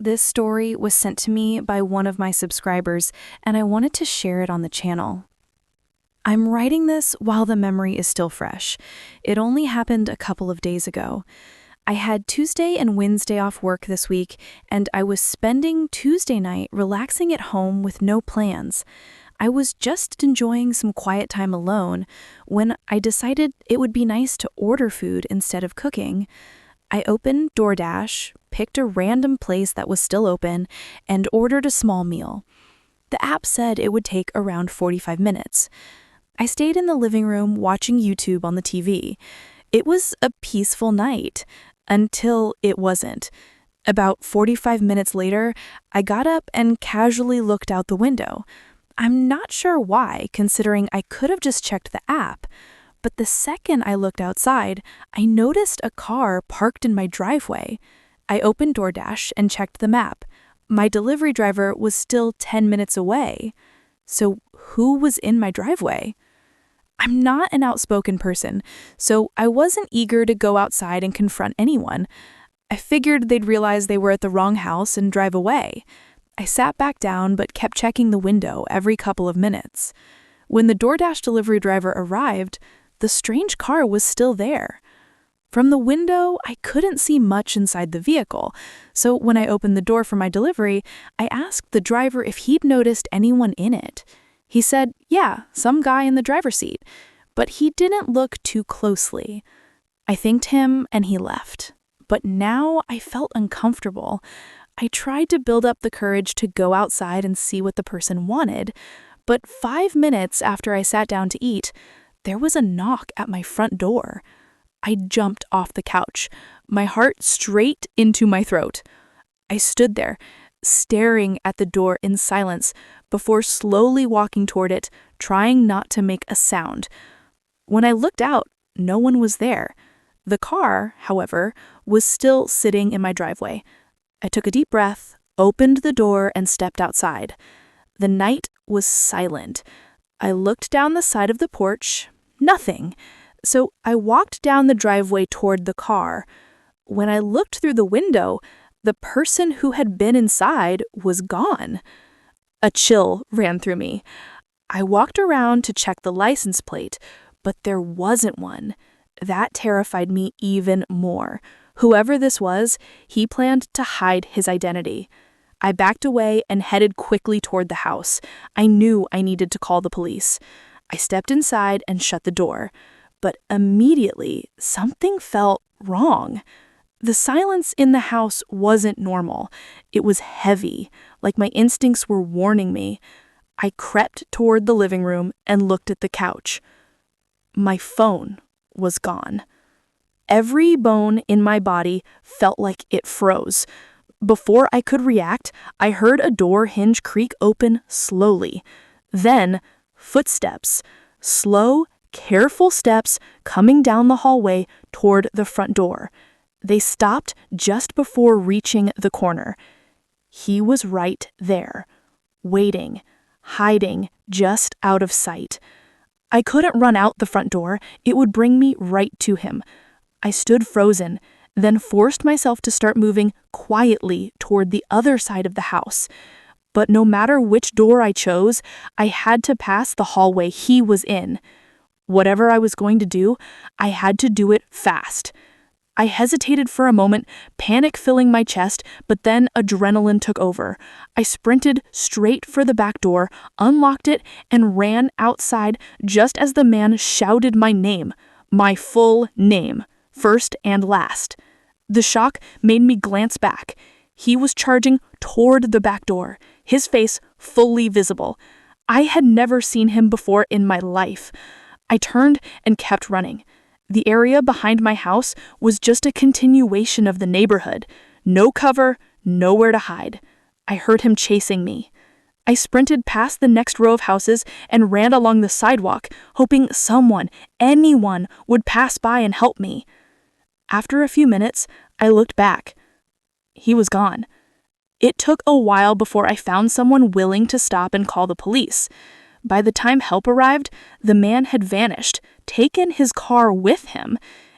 This story was sent to me by one of my subscribers, and I wanted to share it on the channel. I'm writing this while the memory is still fresh. It only happened a couple of days ago. I had Tuesday and Wednesday off work this week, and I was spending Tuesday night relaxing at home with no plans. I was just enjoying some quiet time alone when I decided it would be nice to order food instead of cooking. I opened DoorDash, picked a random place that was still open, and ordered a small meal. The app said it would take around 45 minutes. I stayed in the living room watching YouTube on the TV. It was a peaceful night, until it wasn't. About 45 minutes later, I got up and casually looked out the window. I'm not sure why, considering I could have just checked the app. But the second I looked outside, I noticed a car parked in my driveway. I opened DoorDash and checked the map. My delivery driver was still 10 minutes away. So who was in my driveway? I'm not an outspoken person, so I wasn't eager to go outside and confront anyone. I figured they'd realize they were at the wrong house and drive away. I sat back down but kept checking the window every couple of minutes. When the DoorDash delivery driver arrived, the strange car was still there. From the window, I couldn't see much inside the vehicle, so when I opened the door for my delivery, I asked the driver if he'd noticed anyone in it. He said, yeah, some guy in the driver's seat, but he didn't look too closely. I thanked him and he left, but now I felt uncomfortable. I tried to build up the courage to go outside and see what the person wanted, but 5 minutes after I sat down to eat, there was a knock at my front door. I jumped off the couch, my heart straight into my throat. I stood there, staring at the door in silence before slowly walking toward it, trying not to make a sound. When I looked out, no one was there. The car, however, was still sitting in my driveway. I took a deep breath, opened the door, and stepped outside. The night was silent. I looked down the side of the porch. Nothing. So I walked down the driveway toward the car. When I looked through the window, the person who had been inside was gone. A chill ran through me. I walked around to check the license plate, but there wasn't one. That terrified me even more. Whoever this was, he planned to hide his identity. I backed away and headed quickly toward the house. I knew I needed to call the police. I stepped inside and shut the door. But immediately, something felt wrong. The silence in the house wasn't normal. It was heavy, like my instincts were warning me. I crept toward the living room and looked at the couch. My phone was gone. Every bone in my body felt like it froze. Before I could react, I heard a door hinge creak open slowly. Then, footsteps. Slow, careful steps coming down the hallway toward the front door. They stopped just before reaching the corner. He was right there, waiting, hiding just out of sight. I couldn't run out the front door. It would bring me right to him. I stood frozen, then forced myself to start moving quietly toward the other side of the house. But no matter which door I chose, I had to pass the hallway he was in. Whatever I was going to do, I had to do it fast. I hesitated for a moment, panic filling my chest, but then adrenaline took over. I sprinted straight for the back door, unlocked it, and ran outside just as the man shouted my name, my full name, first and last. The shock made me glance back. He was charging toward the back door, his face fully visible. I had never seen him before in my life. I turned and kept running. The area behind my house was just a continuation of the neighborhood. No cover, nowhere to hide. I heard him chasing me. I sprinted past the next row of houses and ran along the sidewalk, hoping someone, anyone, would pass by and help me. After a few minutes, I looked back. He was gone. It took a while before I found someone willing to stop and call the police. By the time help arrived, the man had vanished, taken his car with him,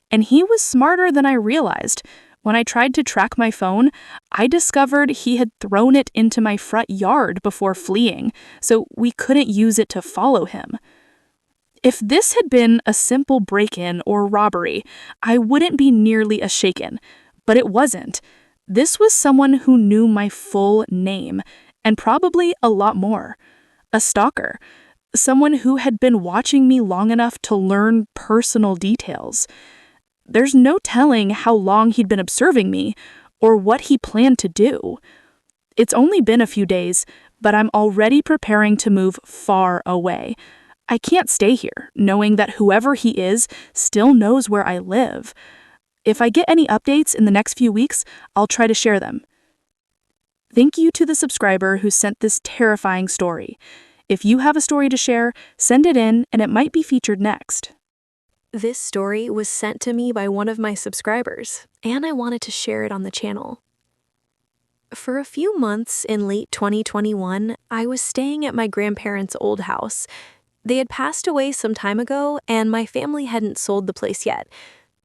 and he was smarter than I realized. When I tried to track my phone, I discovered he had thrown it into my front yard before fleeing, so we couldn't use it to follow him. If this had been a simple break-in or robbery, I wouldn't be nearly as shaken, but it wasn't. This was someone who knew my full name, and probably a lot more. A stalker. Someone who had been watching me long enough to learn personal details. There's no telling how long he'd been observing me, or what he planned to do. It's only been a few days, but I'm already preparing to move far away. I can't stay here, knowing that whoever he is still knows where I live. If I get any updates in the next few weeks, I'll try to share them. Thank you to the subscriber who sent this terrifying story. If you have a story to share, send it in and it might be featured next. This story was sent to me by one of my subscribers, and I wanted to share it on the channel. For a few months in late 2021, I was staying at my grandparents' old house. They had passed away some time ago, and my family hadn't sold the place yet.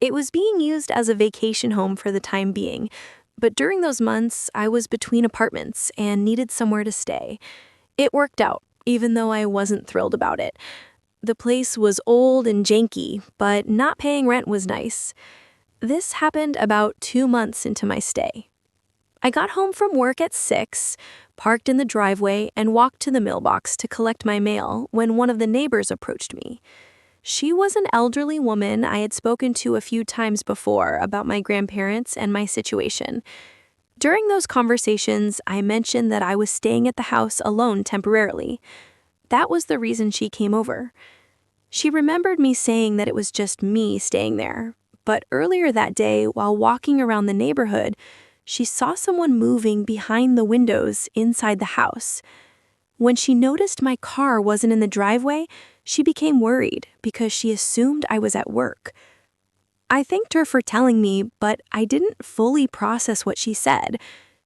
It was being used as a vacation home for the time being, but during those months, I was between apartments and needed somewhere to stay. It worked out, even though I wasn't thrilled about it. The place was old and janky, but not paying rent was nice. This happened about 2 months into my stay. I got home from work at 6, parked in the driveway, and walked to the mailbox to collect my mail when one of the neighbors approached me. She was an elderly woman I had spoken to a few times before about my grandparents and my situation. During those conversations, I mentioned that I was staying at the house alone temporarily. That was the reason she came over. She remembered me saying that it was just me staying there, but earlier that day, while walking around the neighborhood, she saw someone moving behind the windows inside the house. When she noticed my car wasn't in the driveway, she became worried because she assumed I was at work. I thanked her for telling me, but I didn't fully process what she said.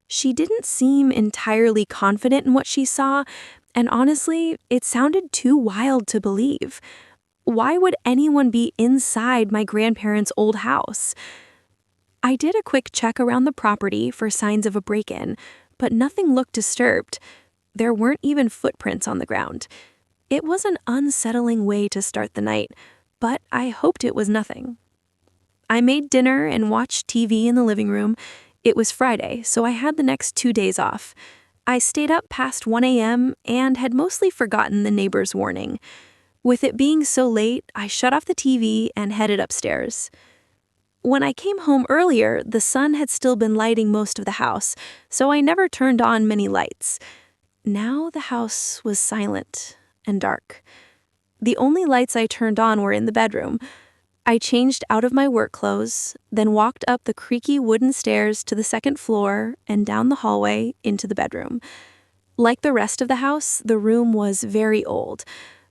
She didn't seem entirely confident in what she saw, and honestly, it sounded too wild to believe. Why would anyone be inside my grandparents' old house? I did a quick check around the property for signs of a break-in, but nothing looked disturbed. There weren't even footprints on the ground. It was an unsettling way to start the night, but I hoped it was nothing. I made dinner and watched TV in the living room. It was Friday, so I had the next 2 days off. I stayed up past 1 a.m. and had mostly forgotten the neighbor's warning. With it being so late, I shut off the TV and headed upstairs. When I came home earlier, the sun had still been lighting most of the house, so I never turned on many lights. Now the house was silent and dark. The only lights I turned on were in the bedroom. I changed out of my work clothes, then walked up the creaky wooden stairs to the second floor and down the hallway into the bedroom. Like the rest of the house, the room was very old,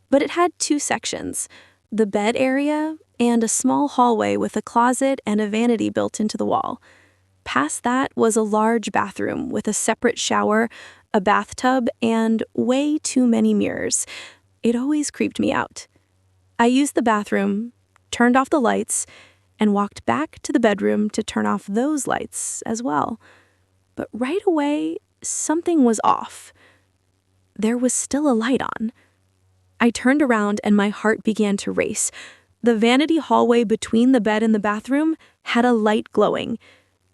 but it had 2 sections, the bed area and a small hallway with a closet and a vanity built into the wall. Past that was a large bathroom with a separate shower, a bathtub, and way too many mirrors. It always creeped me out. I used the bathroom, turned off the lights, and walked back to the bedroom to turn off those lights as well. But right away, something was off. There was still a light on. I turned around and my heart began to race. The vanity hallway between the bed and the bathroom had a light glowing.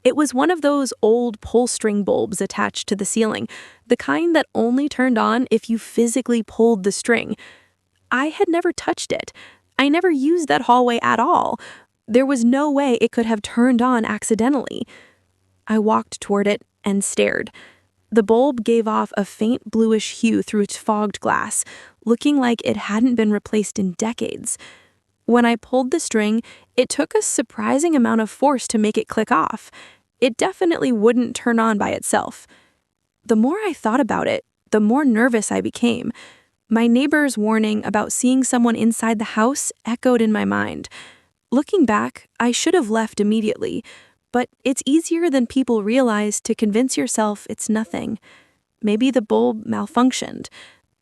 It was one of those old pull-string bulbs attached to the ceiling, the kind that only turned on if you physically pulled the string. I had never touched it. I never used that hallway at all. There was no way it could have turned on accidentally. I walked toward it and stared. The bulb gave off a faint bluish hue through its fogged glass, looking like it hadn't been replaced in decades. When I pulled the string, it took a surprising amount of force to make it click off. It definitely wouldn't turn on by itself. The more I thought about it, the more nervous I became. My neighbor's warning about seeing someone inside the house echoed in my mind. Looking back, I should have left immediately, but it's easier than people realize to convince yourself it's nothing. Maybe the bulb malfunctioned.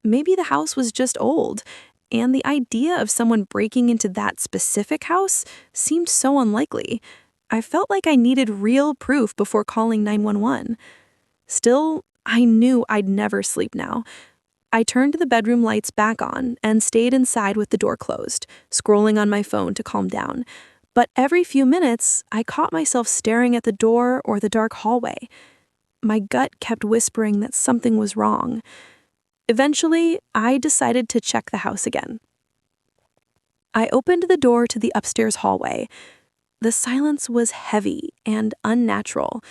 Maybe the house was just old, and the idea of someone breaking into that specific house seemed so unlikely. I felt like I needed real proof before calling 911. Still, I knew I'd never sleep now. I turned the bedroom lights back on and stayed inside with the door closed, scrolling on my phone to calm down. But every few minutes, I caught myself staring at the door or the dark hallway. My gut kept whispering that something was wrong. Eventually, I decided to check the house again. I opened the door to the upstairs hallway. The silence was heavy and unnatural.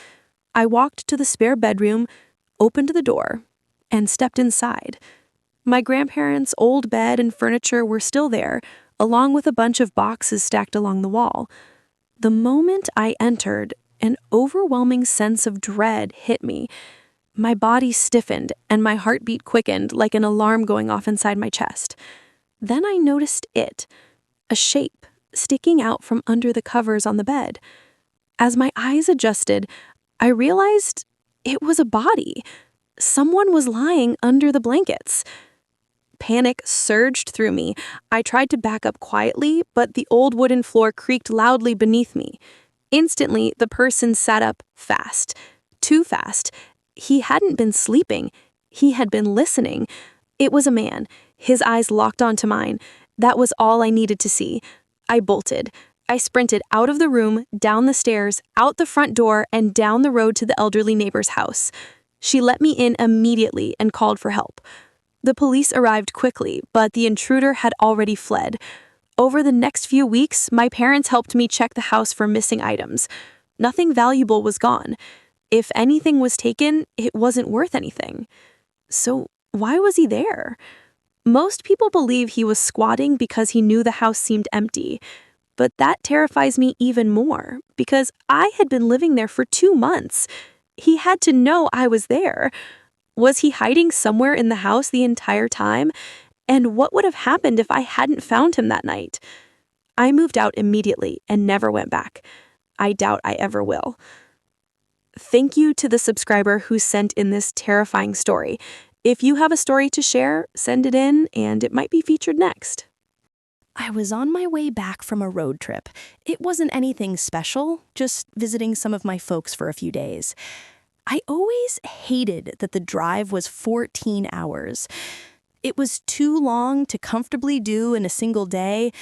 I walked to the spare bedroom, opened the door, and stepped inside. My grandparents' old bed and furniture were still there, along with a bunch of boxes stacked along the wall. The moment I entered, an overwhelming sense of dread hit me. My body stiffened and my heartbeat quickened like an alarm going off inside my chest. Then I noticed it, a shape sticking out from under the covers on the bed. As my eyes adjusted, I realized it was a body. Someone was lying under the blankets. Panic surged through me. I tried to back up quietly, but the old wooden floor creaked loudly beneath me. Instantly, the person sat up fast. Too fast. He hadn't been sleeping. He had been listening. It was a man. His eyes locked onto mine. That was all I needed to see. I bolted. I sprinted out of the room, down the stairs, out the front door, and down the road to the elderly neighbor's house. She let me in immediately and called for help. The police arrived quickly, but the intruder had already fled. Over the next few weeks, my parents helped me check the house for missing items. Nothing valuable was gone. If anything was taken, it wasn't worth anything. So why was he there? Most people believe he was squatting because he knew the house seemed empty. But that terrifies me even more, because I had been living there for 2 months. He had to know I was there. Was he hiding somewhere in the house the entire time? And what would have happened if I hadn't found him that night? I moved out immediately and never went back. I doubt I ever will. Thank you to the subscriber who sent in this terrifying story. If you have a story to share, send it in and it might be featured next. I was on my way back from a road trip. It wasn't anything special, just visiting some of my folks for a few days. I always hated that the drive was 14 hours. It was too long to comfortably do in a single day,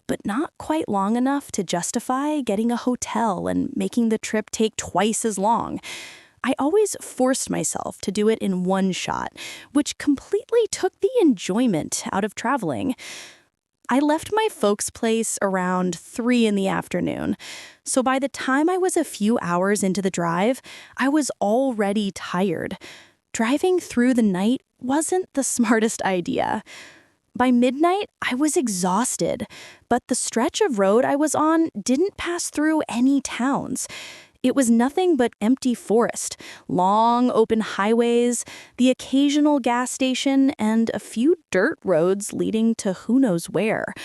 but not quite long enough to justify getting a hotel and making the trip take twice as long. I always forced myself to do it in one shot, which completely took the enjoyment out of traveling. I left my folks' place around 3 in the afternoon, so by the time I was a few hours into the drive, I was already tired. Driving through the night wasn't the smartest idea. By midnight, I was exhausted, but the stretch of road I was on didn't pass through any towns. It was nothing but empty forest, long open highways, the occasional gas station, and a few dirt roads leading to who knows where.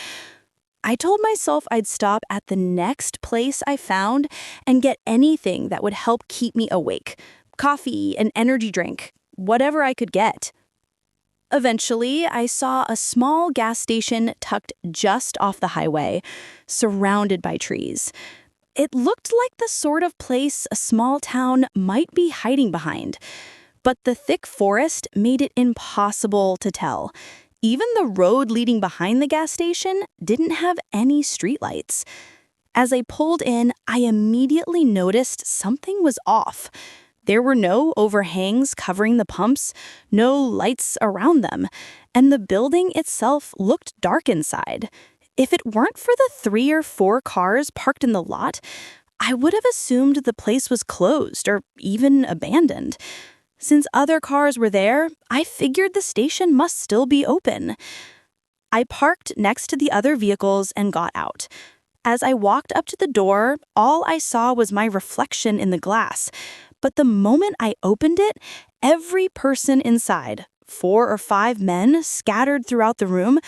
I told myself I'd stop at the next place I found and get anything that would help keep me awake. Coffee, an energy drink, whatever I could get. Eventually, I saw a small gas station tucked just off the highway, surrounded by trees. It looked like the sort of place a small town might be hiding behind. But the thick forest made it impossible to tell. Even the road leading behind the gas station didn't have any streetlights. As I pulled in, I immediately noticed something was off. There were no overhangs covering the pumps, no lights around them, and the building itself looked dark inside. If it weren't for the 3 or 4 cars parked in the lot, I would have assumed the place was closed or even abandoned. Since other cars were there, I figured the station must still be open. I parked next to the other vehicles and got out. As I walked up to the door, all I saw was my reflection in the glass. But the moment I opened it, every person inside, 4 or 5 men scattered throughout the room,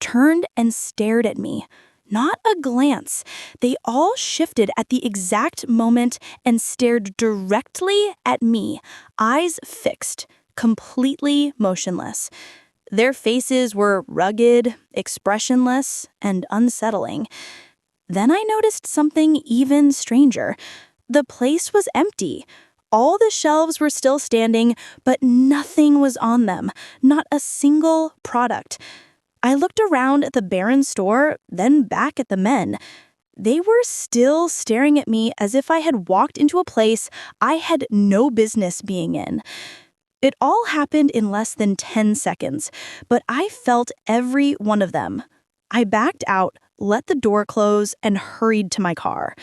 turned and stared at me. Not a glance. They all shifted at the exact moment and stared directly at me, eyes fixed, completely motionless. Their faces were rugged, expressionless, and unsettling. Then I noticed something even stranger. The place was empty. All the shelves were still standing, but nothing was on them. Not a single product. I looked around at the barren store, then back at the men. They were still staring at me as if I had walked into a place I had no business being in. It all happened in less than 10 seconds, but I felt every one of them. I backed out, let the door close, and hurried to my car.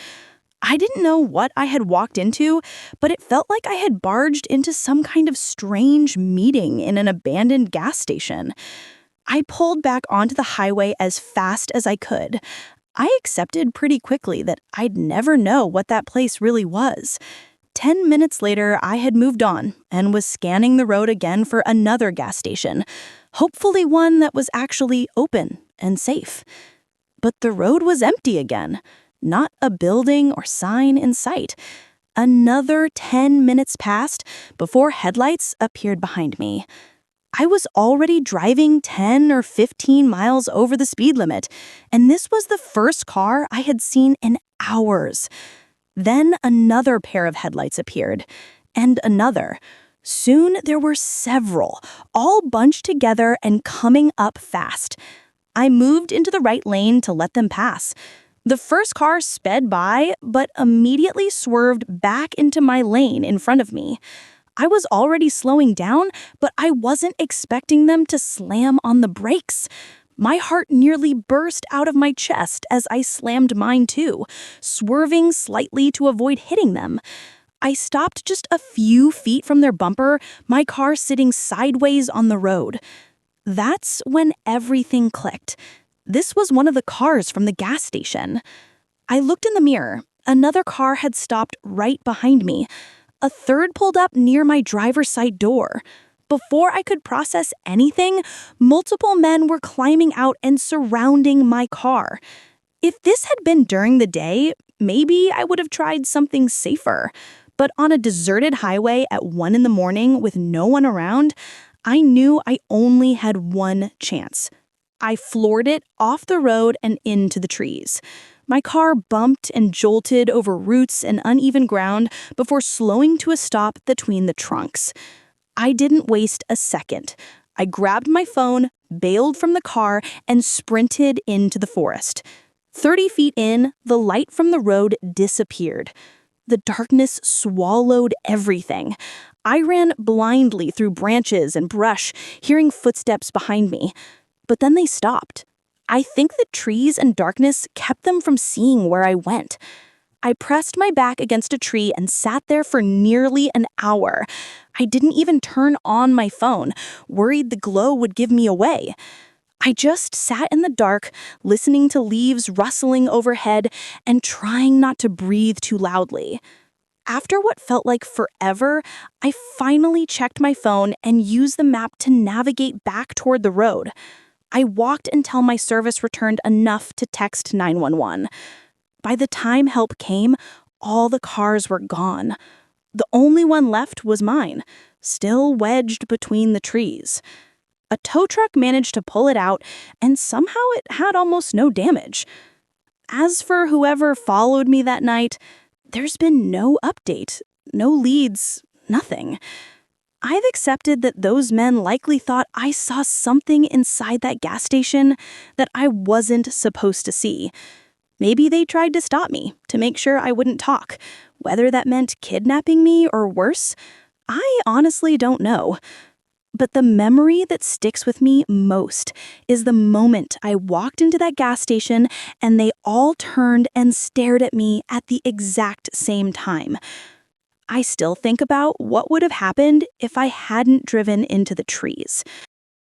I didn't know what I had walked into, but it felt like I had barged into some kind of strange meeting in an abandoned gas station. I pulled back onto the highway as fast as I could. I accepted pretty quickly that I'd never know what that place really was. 10 minutes later, I had moved on and was scanning the road again for another gas station, hopefully one that was actually open and safe. But the road was empty again. Not a building or sign in sight. Another 10 minutes passed before headlights appeared behind me. I was already driving 10 or 15 miles over the speed limit, and this was the first car I had seen in hours. Then another pair of headlights appeared, and another. Soon there were several, all bunched together and coming up fast. I moved into the right lane to let them pass. The first car sped by, but immediately swerved back into my lane in front of me. I was already slowing down, but I wasn't expecting them to slam on the brakes. My heart nearly burst out of my chest as I slammed mine too, swerving slightly to avoid hitting them. I stopped just a few feet from their bumper, my car sitting sideways on the road. That's when everything clicked. This was one of the cars from the gas station. I looked in the mirror. Another car had stopped right behind me. A third pulled up near my driver's side door. Before I could process anything, multiple men were climbing out and surrounding my car. If this had been during the day, maybe I would have tried something safer. But on a deserted highway at 1 a.m. with no one around, I knew I only had one chance. I floored it off the road and into the trees. My car bumped and jolted over roots and uneven ground before slowing to a stop between the trunks. I didn't waste a second. I grabbed my phone, bailed from the car, and sprinted into the forest. 30 feet in, the light from the road disappeared. The darkness swallowed everything. I ran blindly through branches and brush, hearing footsteps behind me. But then they stopped. I think the trees and darkness kept them from seeing where I went. I pressed my back against a tree and sat there for nearly an hour. I didn't even turn on my phone, worried the glow would give me away. I just sat in the dark, listening to leaves rustling overhead and trying not to breathe too loudly. After what felt like forever, I finally checked my phone and used the map to navigate back toward the road. I walked until my service returned enough to text 911. By the time help came, all the cars were gone. The only one left was mine, still wedged between the trees. A tow truck managed to pull it out, and somehow it had almost no damage. As for whoever followed me that night, there's been no update, no leads, nothing. I've accepted that those men likely thought I saw something inside that gas station that I wasn't supposed to see. Maybe they tried to stop me, to make sure I wouldn't talk. Whether that meant kidnapping me or worse, I honestly don't know. But the memory that sticks with me most is the moment I walked into that gas station and they all turned and stared at me at the exact same time. I still think about what would have happened if I hadn't driven into the trees.